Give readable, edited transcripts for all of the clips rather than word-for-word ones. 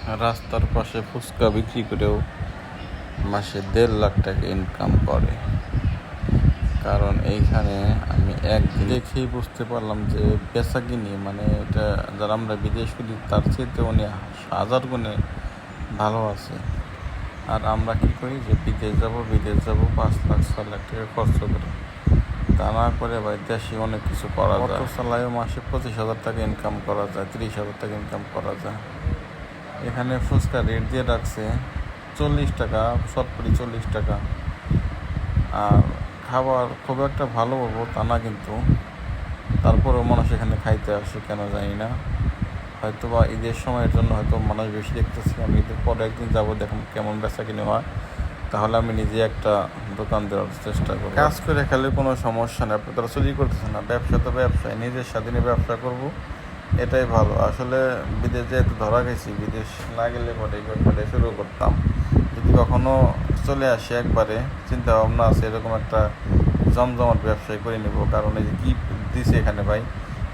রাস্তার পাশে ফুচকা বিক্রি করেও মাসে 1.5 লাখ টাকা ইনকাম করে। কারণ এইখানে আমি একদিন দেখেই বুঝতে পারলাম যে বেচাকিনি মানে এটা যারা আমরা বিদেশ করি তার চেয়ে উনি 1000 গুণে ভালো আছে। আর আমরা কি করি যে বিদেশ যাব 5 লাখ 6 লাখ টাকা খরচ করে, তা না করে ভাই দেশে অনেক কিছু করা যায়। অটো চালায়ও মাসে 25,000 টাকা ইনকাম করা যায়, 30,000 টাকা ইনকাম করা যায়। এখানে ফুচকা রেট দিয়ে রাখছে 40 টাকা, সরকারি 40 টাকা। আর খাবার খুব একটা ভালো বলবো তা না, কিন্তু তারপরেও মানুষ এখানে খাইতে আসে কেন জানি না। হয়তো বা ঈদের সময়ের জন্য হয়তো মানুষ বেশি দেখতেছি। আমি ঈদের পরে একদিন যাবো, দেখুন কেমন বেচা কিনে হয়, তাহলে আমি নিজে একটা দোকান দেওয়ার চেষ্টা করব। কাজ করে খেলে কোনো সমস্যা নেই, আপনি তারা চুরি করতেছে না। ব্যবসা তো ব্যবসায়, নিজের স্বাধীনে ব্যবসা করব, এটাই ভালো। আসলে বিদেশ যেহেতু ধরা গেছি, বিদেশ না গেলে পরে ব্যাপারে শুরু করতাম। যদি কখনো চলে আসে একবারে চিন্তা ভাবনা আছে এরকম একটা জমজমাট ব্যবসায় করে নেব। কারণ এই যে কী দিছে এখানে ভাই,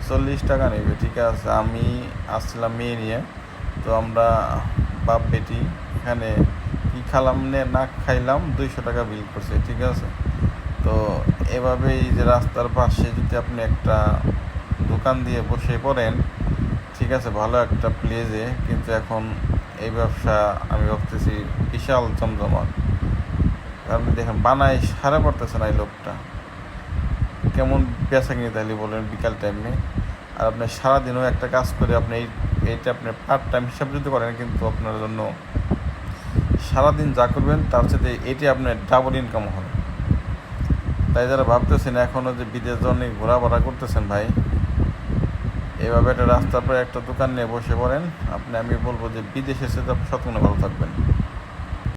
40 টাকা নেবে, ঠিক আছে। আমি আসছিলাম মেয়ে নিয়ে, তো আমরা বাপ বেটি এখানে কী খালাম না খাইলাম, 200 টাকা বিল করছে, ঠিক আছে। তো এভাবেই যে রাস্তার পাশে যদি আপনি একটা দোকান দিয়ে বসে পড়েন, ঠিক আছে, ভালো একটা প্লেসে, কিন্তু এখন এই ব্যবসা আমি ভাবতেছি বিশাল জমজমাট। কারণ দেখেন বানায় সারা পারতেছে না এই লোকটা, কেমন পেশা কিনে তাহলে বলেন বিকাল টাইমে। আর আপনি সারাদিনও একটা কাজ করে আপনি এইটা আপনি পার্ট টাইম হিসাব যদি করেন, কিন্তু আপনার জন্য সারাদিন যা করবেন তার সাথে এটি আপনার ডাবল ইনকাম হবে। তাই যারা ভাবতেছেন এখনও যে বিদেশ জন্য ঘোরাফেরা করতেছেন ভাই, এভাবে একটা রাস্তার পরে একটা দোকান নিয়ে বসে পড়েন, আমি বলবো যে বিদেশে এসে তো শতগুণে ভালো থাকবেন।